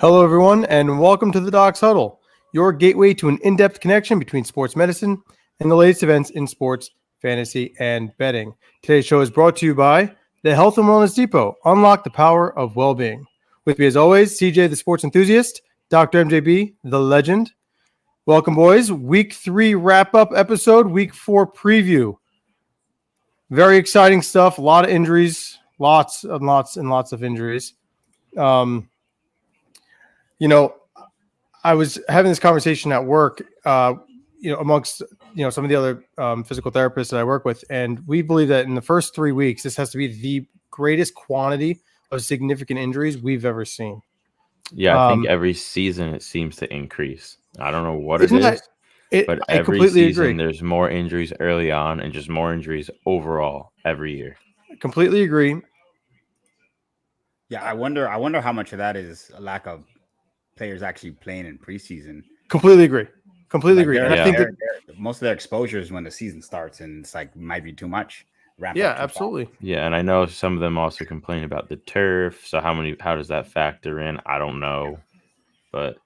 Hello, everyone, and welcome to the Docs Huddle, your gateway to an in-depth connection between sports medicine and the latest events in sports, fantasy, and betting. Today's show is brought to you by the Health and Wellness Depot. Unlock the power of well-being. With me, as always, CJ, the sports enthusiast, Dr. MJB, the legend. Welcome, boys. Week 3 wrap-up episode, Week 4 preview. Very exciting stuff. A lot of injuries, lots and lots of injuries. I was having this conversation at work, amongst, some of the other physical therapists that I work with. And we believe that in the first 3 weeks, this has to be the greatest quantity of significant injuries we've ever seen. Yeah, I think every season it seems to increase. I don't know what it is, but every season there's more injuries early on and just more injuries overall every year. I completely agree. Yeah, I wonder how much of that is a lack of players actually playing in preseason. Completely agree. And I think that most of their exposure is when the season starts, and it's like might be too much. Absolutely. Yeah, and I know some of them also complain about the turf. So how does that factor in? I don't know, but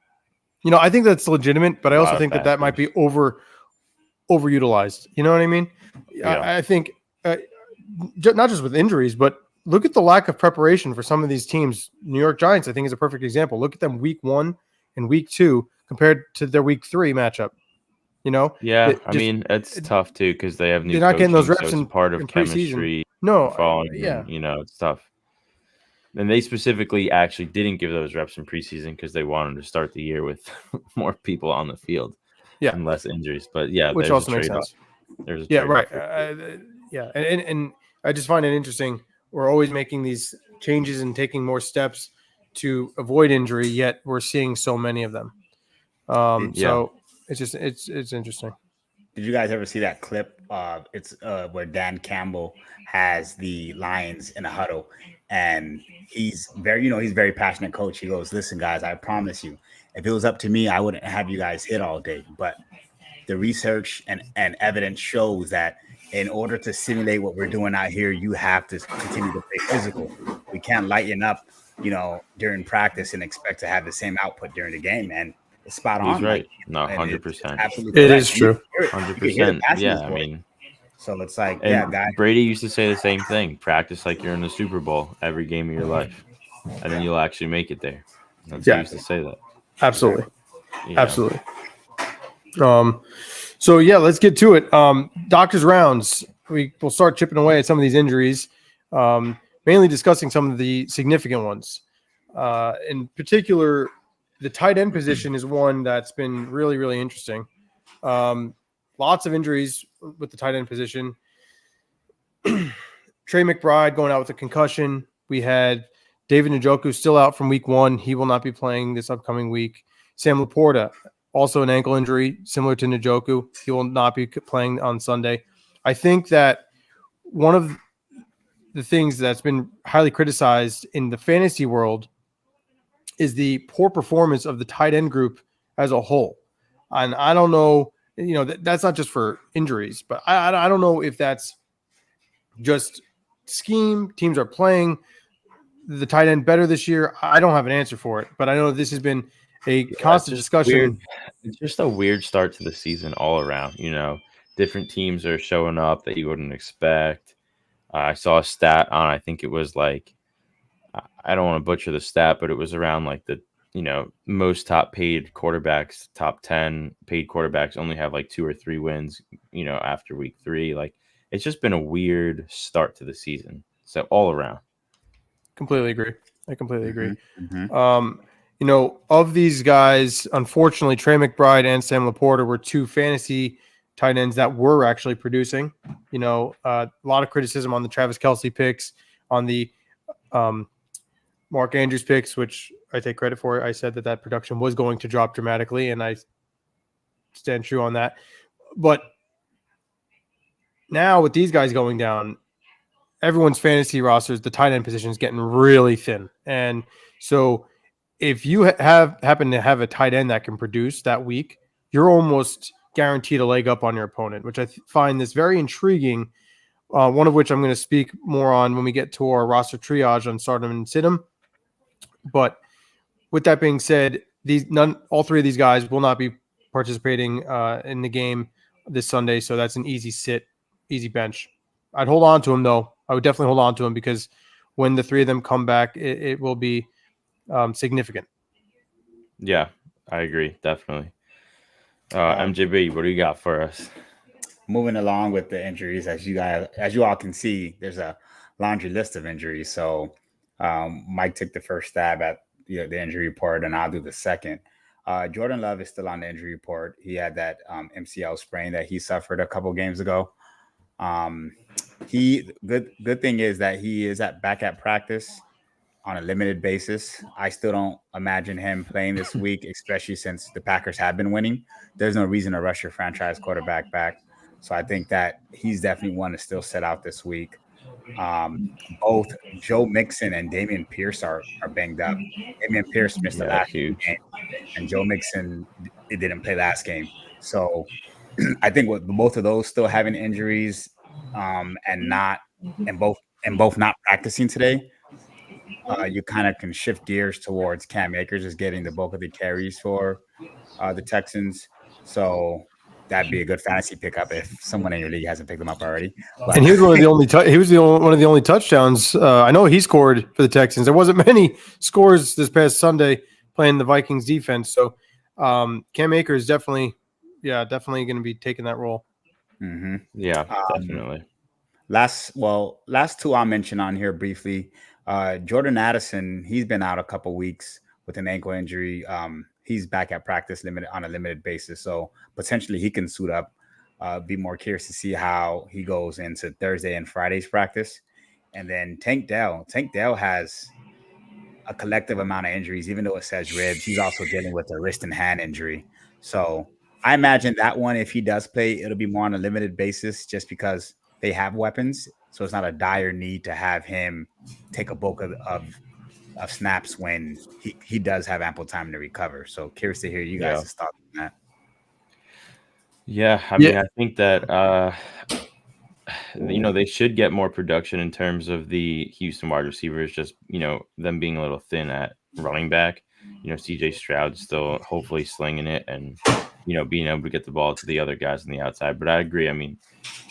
I think that's legitimate. But I also think that might be overutilized. You know what I mean? Yeah. I think not just with injuries, but look at the lack of preparation for some of these teams. New York Giants, I think, is a perfect example. Look at them week 1 and week 2 compared to their week 3 matchup. Yeah, it's tough too because they have new. They're not getting those reps in part of chemistry. It's tough. And they specifically actually didn't give those reps in preseason because they wanted to start the year with more people on the field, and less injuries. But which also makes sense. There's right. And I just find it interesting. We're always making these changes and taking more steps to avoid injury, yet we're seeing so many of them. So it's interesting. Did you guys ever see that clip? It's where Dan Campbell has the Lions in a huddle, and he's very passionate coach. He goes, "Listen, guys, I promise you, if it was up to me, I wouldn't have you guys hit all day. But the research and evidence shows that in order to simulate what we're doing out here, you have to continue to play physical. We can't lighten up, during practice and expect to have the same output during the game." And it's spot on. He's right. No, 100%. Absolutely. It is true. 100%. Yeah, so it's like, guys. Brady used to say the same thing: practice like you're in the Super Bowl every game of your life, and then you'll actually make it there. He used to say that. Absolutely. Yeah. Absolutely. So let's get to it. Doctor's rounds. We'll start chipping away at some of these injuries, mainly discussing some of the significant ones. In particular, the tight end position is one that's been really, really interesting. Lots of injuries with the tight end position. Trey McBride going out with a concussion. We had David Njoku still out from week 1. He will not be playing this upcoming week. Sam Laporta, also an ankle injury, similar to Njoku. He will not be playing on Sunday. I think that one of the things that's been highly criticized in the fantasy world is the poor performance of the tight end group as a whole. And I don't know, that's not just for injuries, but I don't know if that's just scheme. Teams are playing the tight end better this year. I don't have an answer for it, but I know this has been a constant discussion. Weird. It's just a weird start to the season all around. Different teams are showing up that you wouldn't expect. I saw a stat on, I think it was like, I don't want to butcher the stat, but it was around like the, most top paid quarterbacks, top 10 paid quarterbacks only have like 2 or 3 wins, after week 3. Like, it's just been a weird start to the season. So all around. Completely agree. I completely agree. Mm-hmm. Of these guys, unfortunately, Trey McBride and Sam Laporta were 2 fantasy tight ends that were actually producing. A lot of criticism on the Travis Kelce picks, on the Mark Andrews picks, which I take credit for. I said that production was going to drop dramatically, and I stand true on that. But now with these guys going down, everyone's fantasy rosters, the tight end position is getting really thin. And so if you happen to have a tight end that can produce that week, you're almost guaranteed a leg up on your opponent, which I find this very intriguing. One of which I'm going to speak more on when we get to our roster triage on Stardom and Sidham. But with that being said, all three of these guys will not be participating in the game this Sunday, so that's an easy sit, easy bench. I'd hold on to him though. I would definitely hold on to him because when the three of them come back, it will be significant. Yeah, I agree, definitely. MJB, what do you got for us? Moving along with the injuries, as you all can see, there's a laundry list of injuries. So Mike took the first stab at the injury report, and I'll do the second. Jordan Love is still on the injury report. He had that MCL sprain that he suffered a couple games ago. Good thing is that he is back at practice on a limited basis. I still don't imagine him playing this week, especially since the Packers have been winning. There's no reason to rush your franchise quarterback back. So I think that he's definitely one to still set out this week. Both Joe Mixon and Dameon Pierce are banged up. Dameon Pierce missed the last game, and Joe Mixon didn't play last game. So I think with both of those still having injuries, and both not practicing today, you kind of can shift gears towards Cam Akers is getting the bulk of the carries for the Texans. So that'd be a good fantasy pickup if someone in your league hasn't picked them up already. But, and he was one of the only touchdowns. I know he scored for the Texans. There wasn't many scores this past Sunday playing the Vikings defense. So Cam Akers definitely going to be taking that role. Mm-hmm. Yeah, definitely. Last two I'll mention on here briefly. Jordan Addison, he's been out a couple weeks with an ankle injury. He's back at practice on a limited basis, so potentially he can suit up. Be more curious to see how he goes into Thursday and Friday's practice. And then Tank Dell has a collective amount of injuries, even though it says ribs. He's also dealing with a wrist and hand injury. So I imagine that one, if he does play, it'll be more on a limited basis just because they have weapons. So it's not a dire need to have him take a bulk of snaps when he does have ample time to recover. So curious to hear you guys' thoughts on that. Yeah, I mean, I think that they should get more production in terms of the Houston wide receivers, just them being a little thin at running back. CJ Stroud's still hopefully slinging it and being able to get the ball to the other guys on the outside. But I agree. I mean,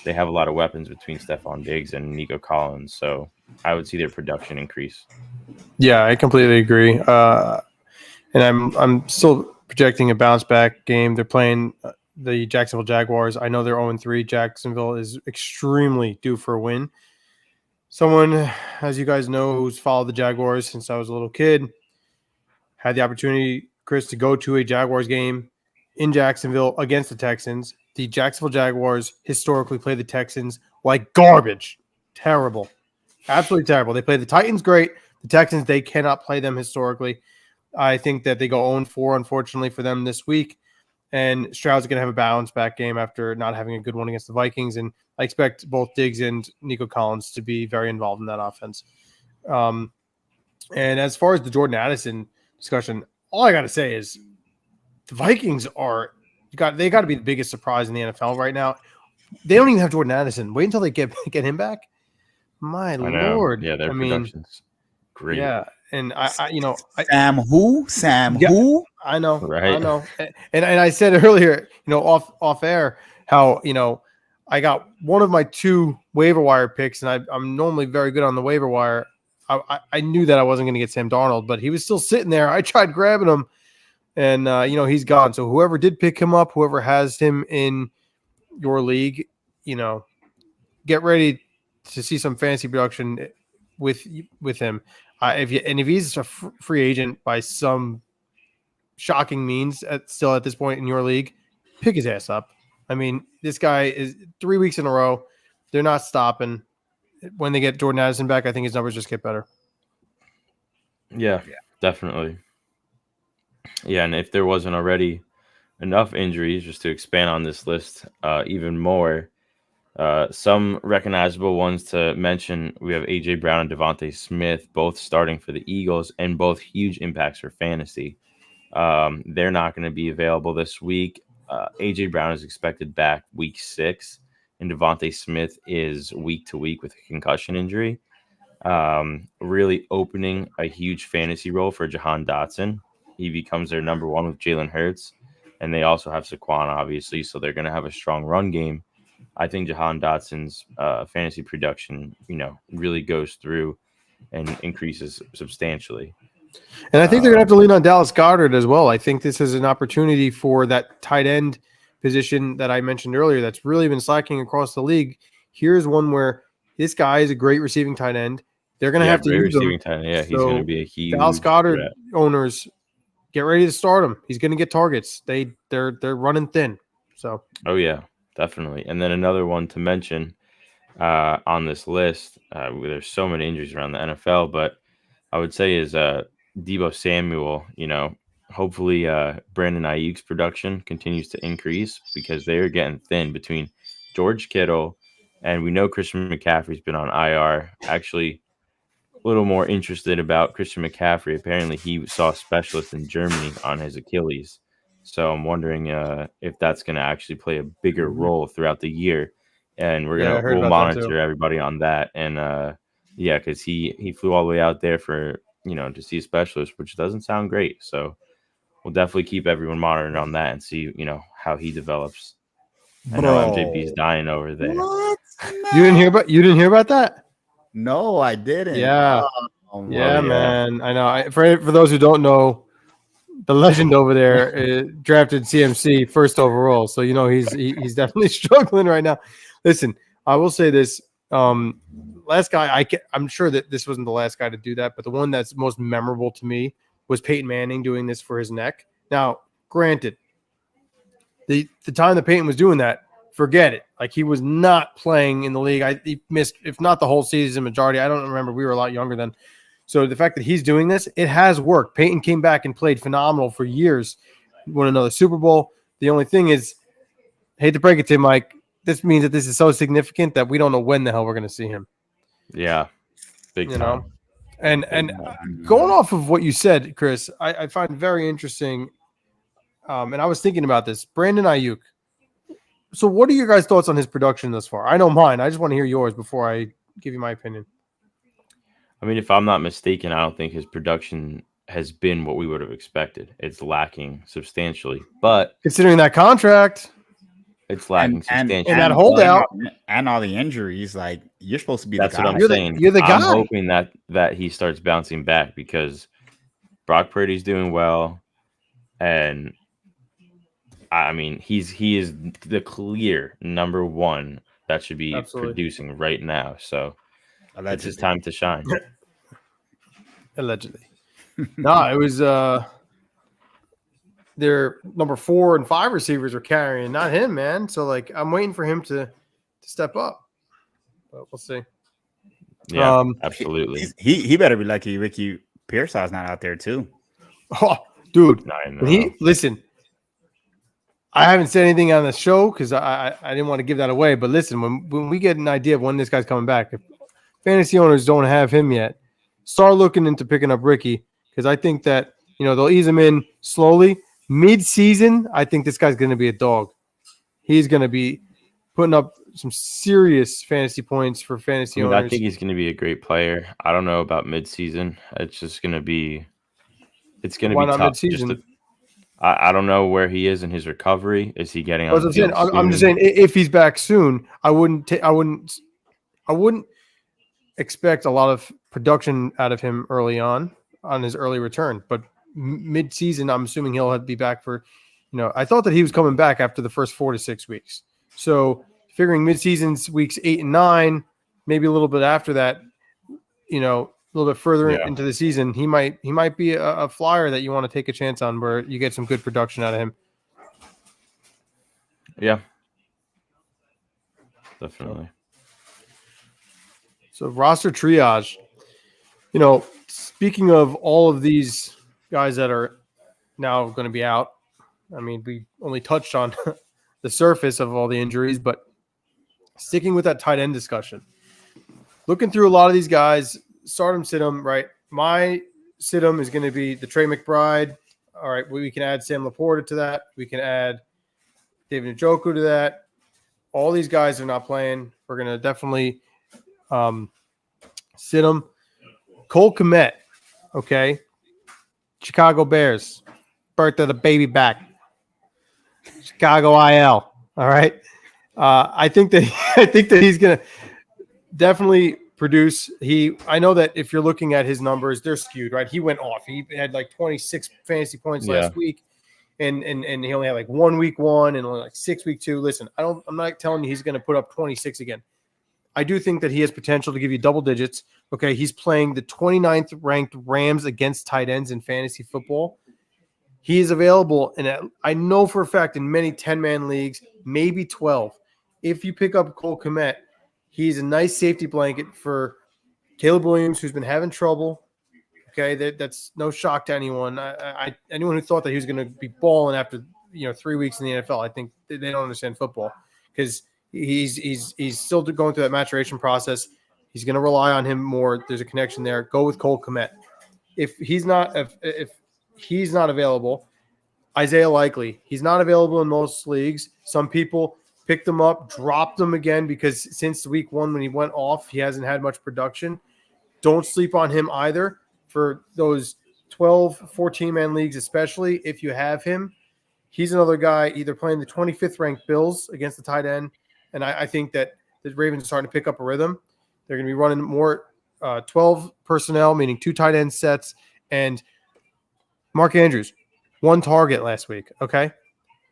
they have a lot of weapons between Stephon Diggs and Nico Collins, so I would see their production increase. Yeah, I completely agree. And I'm still projecting a bounce back game. They're playing the Jacksonville Jaguars. I know they're 0-3. Jacksonville is extremely due for a win. Someone, as you guys know, who's followed the Jaguars since I was a little kid, had the opportunity, Chris, to go to a Jaguars game in Jacksonville against the Texans. The Jacksonville Jaguars historically play the Texans like garbage. Terrible. Absolutely terrible. They play the Titans great. The Texans, they cannot play them historically. I think that they go 0-4, unfortunately, for them this week. And Stroud's going to have a bounce back game after not having a good one against the Vikings. And I expect both Diggs and Nico Collins to be very involved in that offense. And as far as the Jordan Addison discussion, all I got to say is the Vikings they got to be the biggest surprise in the NFL right now. They don't even have Jordan Addison. Wait until they get him back. My Lord. Yeah, their production's great. Yeah. And Sam who? I know. Right. I know. And I said earlier, off air, how, I got one of my two waiver wire picks, and I'm normally very good on the waiver wire. I knew that I wasn't going to get Sam Darnold, but he was still sitting there. I tried grabbing him, and he's gone. So whoever did pick him up, whoever has him in your league, get ready to see some fantasy production with him. If he's a free agent by some shocking means still at this point in your league, pick his ass up. I mean, this guy is 3 weeks in a row. They're not stopping. When they get Jordan Addison back, I think his numbers just get better. Yeah, definitely. Yeah, and if there wasn't already enough injuries, just to expand on this list even more, some recognizable ones to mention, we have A.J. Brown and Devontae Smith, both starting for the Eagles and both huge impacts for fantasy. They're not going to be available this week. A.J. Brown is expected back week 6, and Devontae Smith is week to week with a concussion injury. Really opening a huge fantasy role for Jahan Dotson. he becomes their number one with Jalen Hurts, and they also have Saquon, obviously, so they're going to have a strong run game. I think Jahan Dotson's fantasy production, really goes through and increases substantially. And I think they're going to have to lean on Dallas Goedert as well. I think this is an opportunity for that tight end position that I mentioned earlier that's really been slacking across the league. Here's one where this guy is a great receiving tight end. They're going to have to use him. Tight end. Yeah, he's going to be a huge Dallas Goedert threat. Owners, get ready to start him. He's going to get targets. They're running thin. So. Oh yeah, definitely. And then another one to mention on this list. There's so many injuries around the NFL, but I would say is Deebo Samuel. Hopefully Brandon Ayuk's production continues to increase because they're getting thin between George Kittle and we know Christian McCaffrey's been on IR. Actually, a little more interested about Christian McCaffrey. Apparently, he saw a specialist in Germany on his Achilles. So I'm wondering if that's going to actually play a bigger role throughout the year. And we'll monitor everybody on that. And because he flew all the way out there for to see a specialist, which doesn't sound great. So we'll definitely keep everyone monitored on that and see how he develops. I know MJB's dying over there. What? You didn't hear about that? No, I didn't. Yeah. Yeah, man. I know. For those who don't know, the legend over there drafted CMC first overall. So, he's definitely struggling right now. Listen, I will say this. Last guy, I'm sure that this wasn't the last guy to do that, but the one that's most memorable to me was Peyton Manning doing this for his neck. Now, granted, the time that Peyton was doing that, forget it. Like, he was not playing in the league. He missed, if not the whole season, majority. I don't remember. We were a lot younger then. So the fact that he's doing this, it has worked. Peyton came back and played phenomenal for years. Won another Super Bowl. The only thing is, hate to break it to you, Mike, this means that this is so significant that we don't know when the hell we're going to see him. Yeah, big time. And going off of what you said, Chris, I find very interesting. And I was thinking about this. Brandon Ayuk. So what are your guys' thoughts on his production thus far? I know mine. I just want to hear yours before I give you my opinion. I mean, if I'm not mistaken, I don't think his production has been what we would have expected. It's lacking substantially, but considering that contract, it's lacking substantially. And that holdout and all the injuries, like, you're supposed to be that's the guy. what I'm saying. You're the guy. I'm hoping that he starts bouncing back because Brock Purdy's doing well, and I mean he is the clear number one that should be producing right now. So it's his time to shine. Allegedly. No, it was their number 4 and 5 receivers were carrying, not him, man. So, like, I'm waiting for him to step up. But we'll see. Yeah, absolutely. He better be lucky Ricky Pearsall's not out there too. Oh, dude. Listen, I haven't said anything on the show because I didn't want to give that away. But listen, when we get an idea of when this guy's coming back, if fantasy owners don't have him yet, start looking into picking up Ricky because I think that they'll ease him in slowly. Mid-season, I think this guy's going to be a dog. He's going to be putting up some serious fantasy points for fantasy owners. I think he's going to be a great player. I don't know about mid-season. It's just going to be – it's going to be tough. Mid-season? I don't know where he is in his recovery. Is he getting on the field soon? I'm just saying if he's back soon, I wouldn't expect a lot of production out of him early on his early return. But mid-season, I'm assuming he'll be back for I thought that he was coming back after the first 4 to 6 weeks. So figuring mid-season's weeks 8 and 9, maybe a little bit after that, a little bit further into the season, he might be a flyer that you want to take a chance on where you get some good production out of him. Yeah, definitely. So roster triage, speaking of all of these guys that are now going to be out, I mean, we only touched on the surface of all the injuries, but sticking with that tight end discussion, looking through a lot of these guys, start them, sit them, right? My sit them is going to be the Trey McBride. All right, we can add Sam Laporta to that. We can add David Njoku to that. All these guys are not playing. We're going to definitely sit them. Cole Kmet, okay? Chicago Bears. birth of the baby back. Chicago IL. All right. I think that he's gonna definitely produce. I know that if you're looking at his numbers, they're skewed, right? He went off. He had like 26 fantasy points last week, and he only had like 1 week 1 and only like 6 week 2. Listen, I'm not telling you he's going to put up 26 again. I do think that he has potential to give you double digits. Okay, he's playing the 29th ranked Rams against tight ends in fantasy football. He is available, and I know for a fact in many 10-man leagues, maybe 12. If you pick up Cole Kmet, he's a nice safety blanket for Caleb Williams, who's been having trouble. Okay, that's no shock to anyone. Anyone who thought that he was going to be balling after 3 weeks in the NFL, I think they don't understand football because he's still going through that maturation process. He's going to rely on him more. There's a connection there. Go with Cole Kmet. If he's not available, Isaiah Likely. He's not available in most leagues. Some people picked him up, dropped him again because since week 1 when he went off, he hasn't had much production. Don't sleep on him either for those 12, 14-man leagues, especially if you have him. He's another guy either playing the 25th ranked Bills against the tight end, and I think that the Ravens are starting to pick up a rhythm. They're going to be running more 12 personnel, meaning 2 tight end sets, and Mark Andrews, 1 target last week, okay?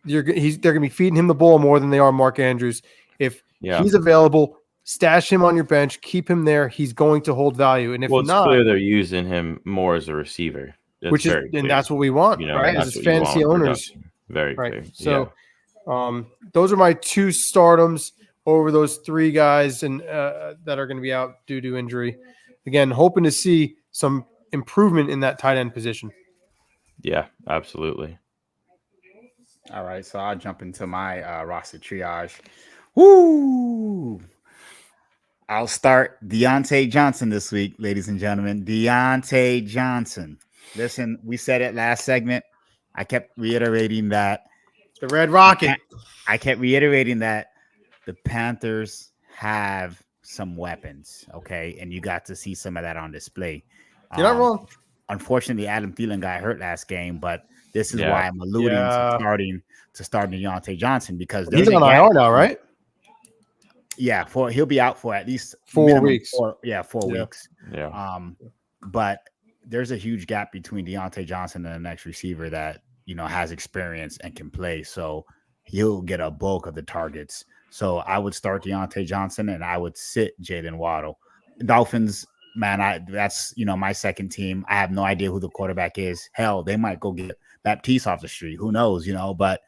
They're going to be feeding him the ball more than they are Mark Andrews. If he's available, stash him on your bench, keep him there. He's going to hold value. And if it's not, clear they're using him more as a receiver. And that's what we want, right? As fantasy owners. Very right. clear. So those are my 2 stardoms over those 3 guys and that are going to be out due to injury. Again, hoping to see some improvement in that tight end position. Yeah, absolutely. All right, so I'll jump into my roster triage. Woo! I'll start Deontay Johnson this week, ladies and gentlemen. Deontay Johnson. Listen, we said it last segment. I kept reiterating that. The Red Rocket. I kept reiterating that the Panthers have some weapons, okay? And you got to see some of that on display. You're not wrong. Unfortunately, Adam Thielen got hurt last game, but this is why I'm alluding to starting Deontay Johnson because he's on IR now, right? Yeah, he'll be out for at least 4 weeks. 4 weeks. Yeah. But there's a huge gap between Deontay Johnson and the next receiver that has experience and can play. So he'll get a bulk of the targets. So I would start Deontay Johnson and I would sit Jalen Waddle. Dolphins, man, that's my second team. I have no idea who the quarterback is. Hell, they might go get Baptiste off the street. Who knows? But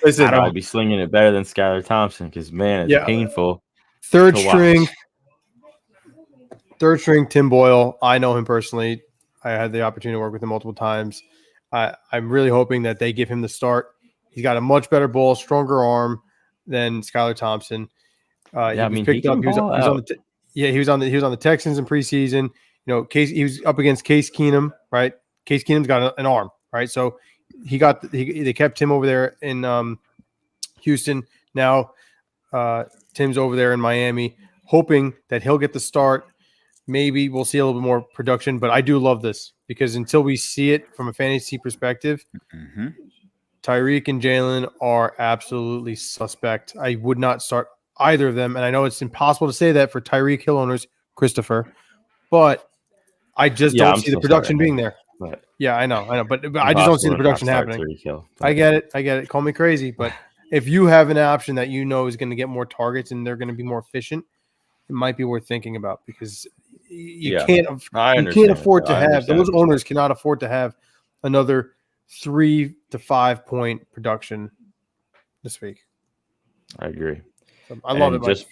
listen, I'll be slinging it better than Skylar Thompson because man, it's painful. Third string Tim Boyle. I know him personally. I had the opportunity to work with him multiple times. I'm really hoping that they give him the start. He's got a much better ball, stronger arm than Skylar Thompson. He was on the Texans in preseason. He was up against Case Keenum, right? Case Keenum's got an arm, right? So they kept him over there in Houston. Now Tim's over there in Miami, hoping that he'll get the start. Maybe we'll see a little bit more production, but I do love this because until we see it from a fantasy perspective, Tyreek and Jalen are absolutely suspect. I would not start either of them, and I know it's impossible to say that for Tyreek Hill owners, Christopher, but I just don't see the production being there. But yeah, I know, but I just don't see the production happening. I get it. Call me crazy, but if you have an option that is going to get more targets and they're going to be more efficient, it might be worth thinking about because you can't afford to have those owners cannot afford to have another 3 to 5 point production this week. I agree. So I love it. Just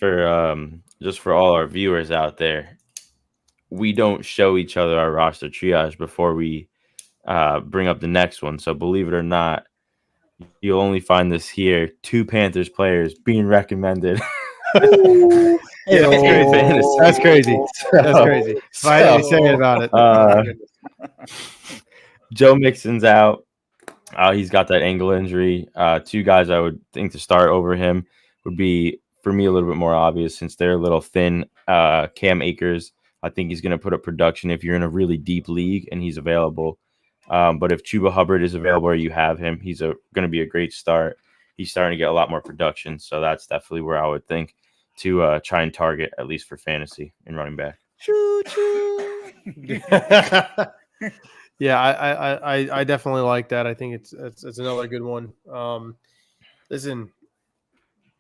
for all our viewers out there, we don't show each other our roster triage before we bring up the next one. So believe it or not, you'll only find this here. 2 Panthers players being recommended. That's crazy. That's crazy. Finally saying about it. Joe Mixon's out. He's got that ankle injury. 2 guys I would think to start over him would be, for me, a little bit more obvious since they're a little thin. Cam Akers, I think he's going to put up production if you're in a really deep league and he's available. But if Chuba Hubbard is available or you have him, he's going to be a great start. He's starting to get a lot more production. So that's definitely where I would think to try and target, at least for fantasy and running back. Yeah, I definitely like that. I think it's another good one. Listen,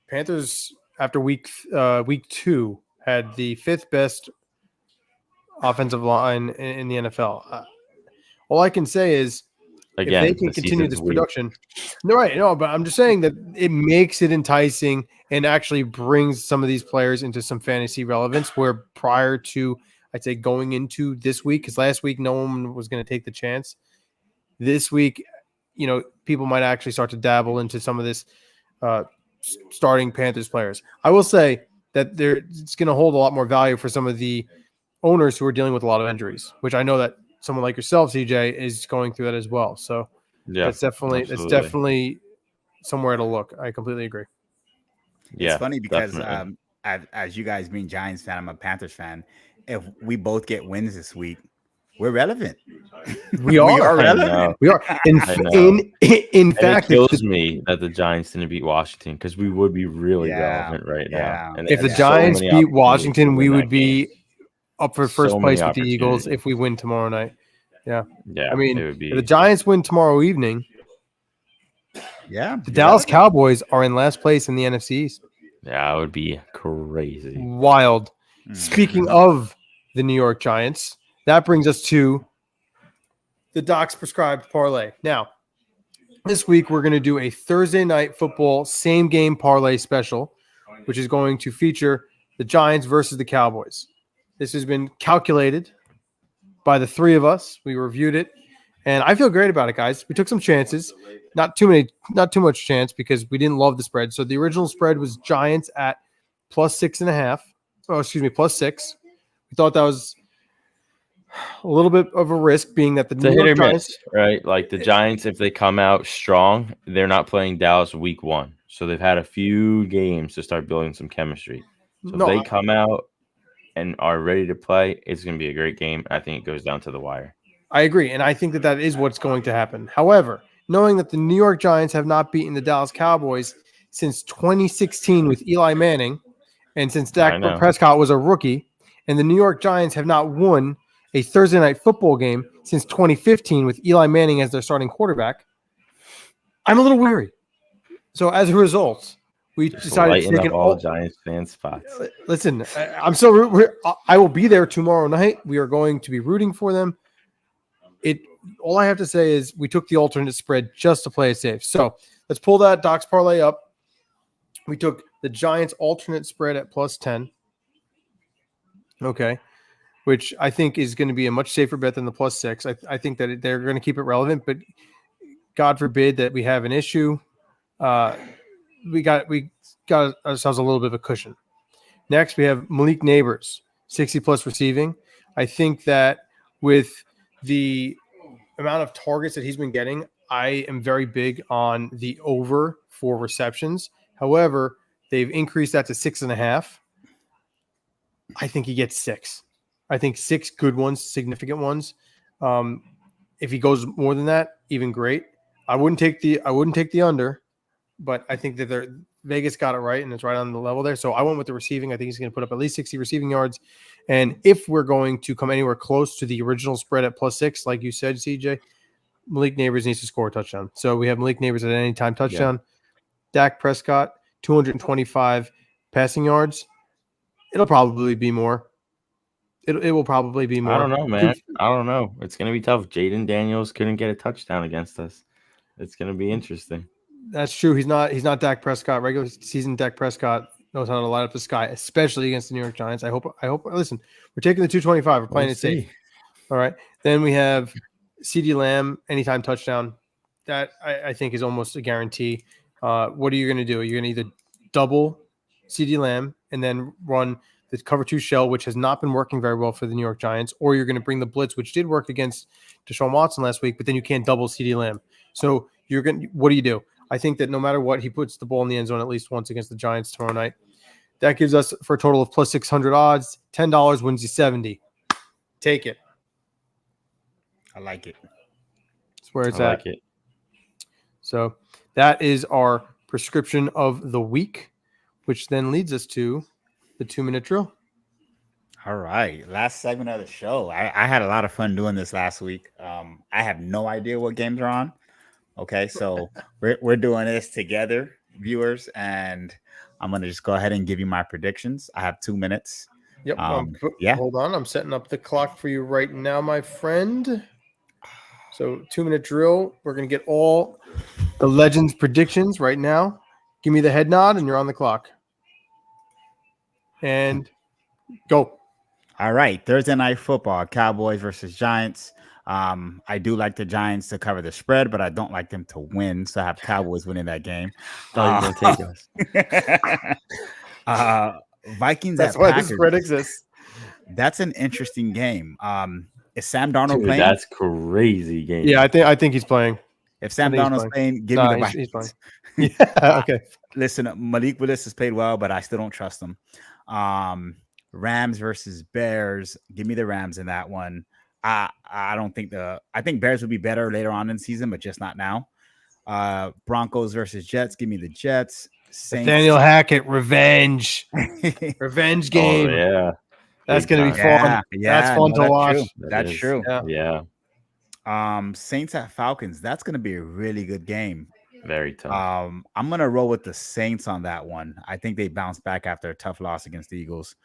Panthers after week 2 had the 5th best offensive line in the NFL. All I can say is Again, if they can continue this production, no, right? No, but I'm just saying that it makes it enticing and actually brings some of these players into some fantasy relevance. Where prior to, I'd say, going into this week, because last week no one was going to take the chance. This week, people might actually start to dabble into some of this starting Panthers players. I will say that it's going to hold a lot more value for some of the owners who are dealing with a lot of injuries, which I know that someone like yourself, CJ, is going through that as well. So yeah, that's definitely somewhere to look. I completely agree. Yeah, it's funny because as you guys being Giants fan, I'm a Panthers fan. If we both get wins this week, we're relevant. We are relevant. We are. In fact, it kills me that the Giants didn't beat Washington because we would be really relevant right now. And if the Giants beat Washington, we would be up for first place with the Eagles if we win tomorrow night. Yeah. I mean, if the Giants win tomorrow evening, the Dallas Cowboys are in last place in the NFC East. Yeah, it would be crazy. Wild. Speaking of the New York Giants, that brings us to the Doc's Prescribed Parlay. Now, this week we're going to do a Thursday night football same game parlay special, which is going to feature the Giants versus the Cowboys. This has been calculated by the three of us. We reviewed it, and I feel great about it, guys. We took some chances, not too much chance because we didn't love the spread. So the original spread was Giants at +6.5. Oh, excuse me, +6. We thought that was a little bit of a risk, being that the New York Giants, right? Like the Giants, if they come out strong, they're not playing Dallas week 1, so they've had a few games to start building some chemistry. So if they come out and are ready to play, it's going to be a great game. I think it goes down to the wire. I agree, and I think that is what's going to happen. However, knowing that the New York Giants have not beaten the Dallas Cowboys since 2016 with Eli Manning, and since Dak Prescott was a rookie, and the New York Giants have not won a Thursday night football game since 2015 with Eli Manning as their starting quarterback, I'm a little weary. So as a result, we decided to take an all Giants fan spots. Listen, I will be there tomorrow night. We are going to be rooting for them. All I have to say is we took the alternate spread just to play it safe. So let's pull that Doc's parlay up. We took the Giants alternate spread at +10. Okay. Which I think is going to be a much safer bet than the +6. I think that they're going to keep it relevant, but God forbid that we have an issue. We got ourselves a little bit of a cushion. Next, we have Malik Neighbors, 60+ receiving. I think that with the amount of targets that he's been getting, I am very big on the over for receptions. However, they've increased that to 6.5. I think he gets 6. I think 6 good ones, significant ones. If he goes more than that, even great. I wouldn't take the under, but I think that Vegas got it right, and it's right on the level there. So I went with the receiving. I think he's going to put up at least 60 receiving yards. And if we're going to come anywhere close to the original spread at +6, like you said, CJ, Malik Neighbors needs to score a touchdown. So we have Malik Neighbors at any time touchdown. Yeah. Dak Prescott, 225 passing yards. It'll probably be more. It will probably be more. I don't know, man. I don't know. It's going to be tough. Jaden Daniels couldn't get a touchdown against us. It's going to be interesting. That's true. He's not Dak Prescott. Regular season Dak Prescott knows how to light up the sky, especially against the New York Giants. I hope. Listen, we're taking the 225. We're playing it safe. All right. Then we have CeeDee Lamb, anytime touchdown. That I think is almost a guarantee. What are you going to do? You're going to either double CeeDee Lamb and then run the cover 2 shell, which has not been working very well for the New York Giants, or you're going to bring the blitz, which did work against Deshaun Watson last week, but then you can't double CeeDee Lamb. So what do you do? I think that no matter what, he puts the ball in the end zone at least once against the Giants tomorrow night. That gives us, for a total of +600 odds, $10 wins you 70. Take it. I like it. That's where it's I at. like it. So that is our prescription of the week, which then leads us to the 2-minute drill. All right, last segment of the show. I had a lot of fun doing this last week. I have no idea what games are on. Okay, so we're doing this together, viewers, and I'm gonna just go ahead and give you my predictions. I have 2 minutes. Yep. Yeah. Hold on. I'm setting up the clock for you right now, my friend. So 2-minute drill. We're going to get all the Legends predictions right now. Give me the head nod and you're on the clock. And go. All right, Thursday night football, Cowboys versus Giants. I do like the Giants to cover the spread, but I don't like them to win. So I have Cowboys winning that game. Oh, you're gonna take us. Vikings That's at why Packers. the spread exists. That's an interesting game. Is Sam Darnold Dude, playing? that's crazy game. Yeah, I think he's playing. If Sam I think he's Darnold's playing, give Nah, me the he's Vikings. Yeah, okay. Listen, Malik Willis has played well, but I still don't trust him. Rams versus Bears. Give me the Rams in that one. I think Bears would be better later on in the season, but just not now. Broncos versus Jets. Give me the Jets. Saints. Daniel Hackett, revenge. Revenge game. Oh, yeah. That's Big going to be time. fun. That's fun to watch. True. That That's is. true. Yeah. Yeah. Saints at Falcons. That's going to be a really good game. Very tough. I'm gonna roll with the Saints on that one. I think they bounce back after a tough loss against the Eagles.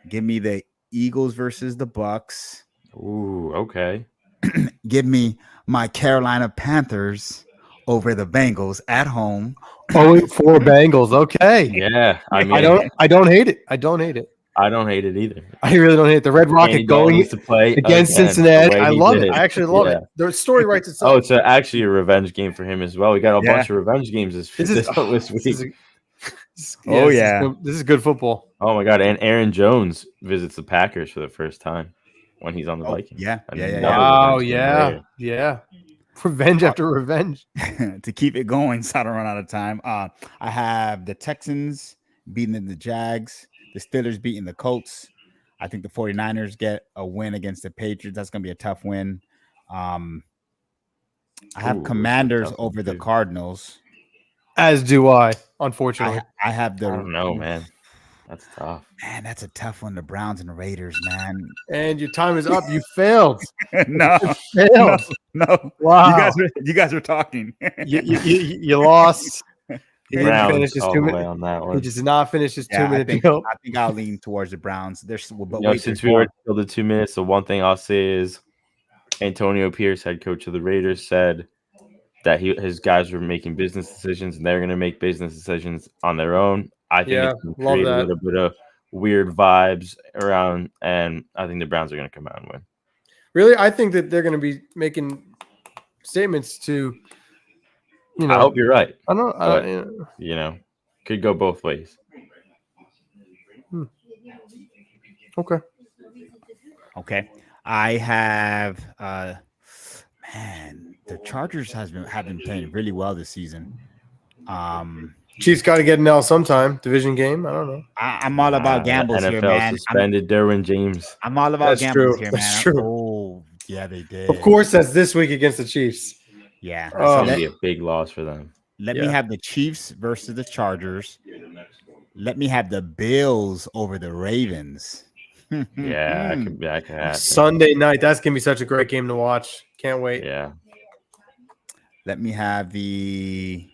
Give me the Eagles versus the Bucks. Ooh, okay. Give me my Carolina Panthers over the Bengals at home. 0-4 Bengals. Okay. Yeah. I mean, I don't hate it. I don't hate it. I don't hate it either. I really don't hate it. The Red Rocket Andy Dalton going needs to play against again, the Cincinnati. way I he love did it. I actually love Yeah. it. The story writes Oh, itself. it's actually a revenge game for him as well. We got a Yeah. bunch of revenge games this week. Oh, yeah. This is good football. Oh my god! And Aaron Jones visits the Packers for the first time when he's on the Oh, Vikings. yeah. Another Wow. revenge game Yeah. there. Yeah. Revenge after revenge. To keep it going, so I don't run out of time. I have the Texans beating the Jags, the Steelers beating the Colts. I think the 49ers get a win against the Patriots. That's going to be a tough win. I have Ooh, that's a Commanders tough one, over the too. Cardinals. As do I, unfortunately. I have the I don't know, man. That's tough. Man, that's a tough one. The Browns and the Raiders, man. And your time is up. You failed. no, Failed. no. Wow. You guys were talking. You lost. He didn't Browns finish his all 2 the way minute. on that He one. just did not finish his Yeah, 2-minute drill. I think I'll lean towards the Browns. There's, but You know, wait, since there's we more. already killed the 2 minutes, the one thing I'll say is Antonio Pierce, head coach of the Raiders, said that his guys were making business decisions and they're going to make business decisions on their own. I think Yeah, it's going to love create that. a little bit of weird vibes around, and I think the Browns are going to come out and win. Really, I think that they're going to be making statements to, you know, I hope you're right. I don't but- you know, You know, could go both ways. okay. Okay. I have man, the Chargers have been playing really well this season. Chiefs got to get an L sometime. Division game. I don't know. I'm all about gambles NFL here, man. suspended Derwin James. I'm all about That's gambles true. here, That's man. true. Oh, yeah, they did. Of course, that's this week against the Chiefs. Yeah. It's Oh. going to let be a big loss for them. me Yeah. have the Chiefs versus the Chargers. Let me have the Bills over the Ravens. Yeah, that could happen. Sunday night. That's gonna be such a great game to watch. Can't wait. Yeah. Let me have the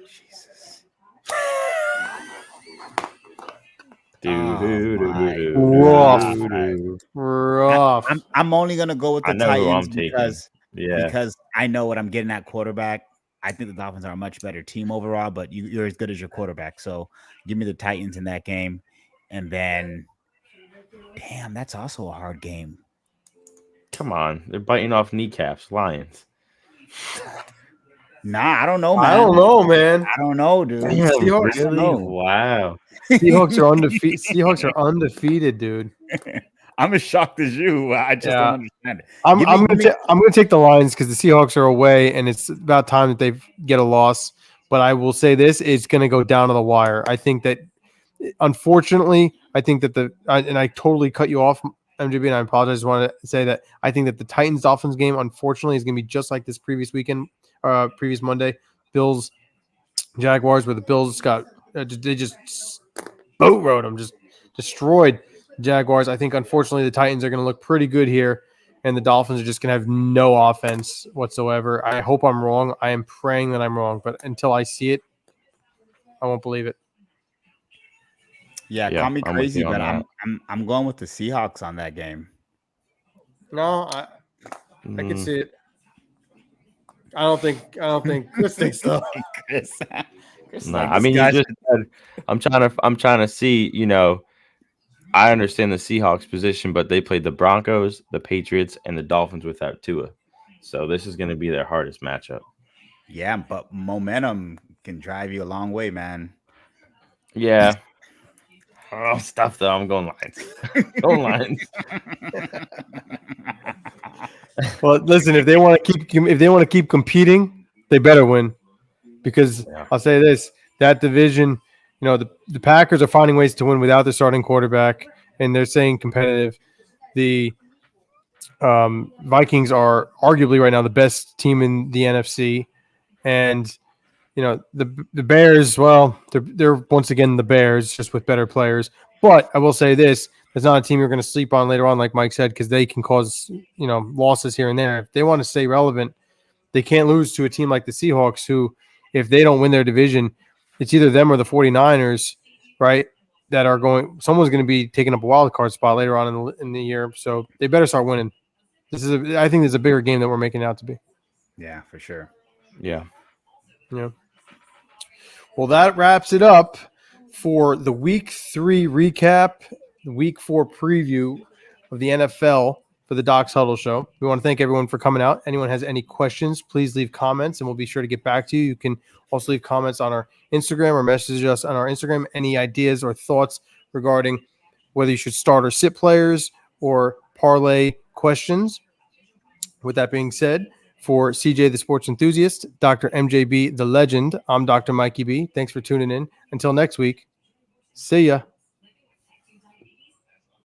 Jesus. Rough. Rough. I'm only gonna go with I the know who I'm Titans taking. Yeah. because I know what I'm getting at quarterback. I think the Dolphins are a much better team overall, but you're as good as your quarterback. So give me the Titans in that game. And then, damn, that's also a hard game. Come on. They're biting off kneecaps. Lions. Nah, I don't know, man. I don't know, man. I don't know, dude. Damn, Seahawks, I don't know. Wow. Seahawks are undefeated. Seahawks are undefeated, dude. I'm as shocked as you. I just Yeah. don't understand it. I'm Give me- I'm gonna take the Lions because the Seahawks are away, and it's about time that they get a loss. But I will say this: it's gonna go down to the wire. I think that, unfortunately, I think that and I totally cut you off MJB, and I apologize. I just wanted to say that I think that the Titans Dolphins game, unfortunately, is going to be just like this previous Monday. Bills Jaguars, where the Bills got they just boat rode them, just destroyed the Jaguars. I think unfortunately the Titans are going to look pretty good here, and the Dolphins are just going to have no offense whatsoever. I hope I'm wrong. I am praying that I'm wrong, but until I see it, I won't believe it. Yeah, Yeah, call me I'm with crazy, you on but that. I'm going with the Seahawks on that game. No, I can Mm, see it. I don't think Chris thinks so. Chris is nah, like, I this mean, you guy's- just said, I'm trying to see, I understand the Seahawks position, but they played the Broncos, the Patriots, and the Dolphins without Tua. So this is going to be their hardest matchup. yeah, but momentum can drive you a long way, man. Yeah. Oh, stuff though. I'm going Lions. Going Lions. Well, listen, if they want to keep competing, they better win. Because Yeah. I'll say this, that division, the Packers are finding ways to win without their starting quarterback, and they're staying competitive. The Vikings are arguably right now the best team in the NFC, and the Bears. Well, they're once again the Bears, just with better players. But I will say this: it's not a team you're going to sleep on later on, like Mike said, because they can cause losses here and there. If they want to stay relevant, they can't lose to a team like the Seahawks, who, if they don't win their division, it's either them or the 49ers, right? Someone's going to be taking up a wild card spot later on in the year. So they better start winning. I think this is a bigger game than we're making it out to be. Yeah, for sure. Yeah. Yeah. Well, that wraps it up for the Week 3 recap, the Week 4 preview of the NFL for the Doc's Huddle Show. We want to thank everyone for coming out. Anyone has any questions, please leave comments, and we'll be sure to get back to you. You can also leave comments on our Instagram or message us on our Instagram. Any ideas or thoughts regarding whether you should start or sit players or parlay questions. With that being said, for CJ the Sports Enthusiast, Dr. MJB the Legend, I'm Dr. Mikey B. Thanks for tuning in. Until next week, see ya.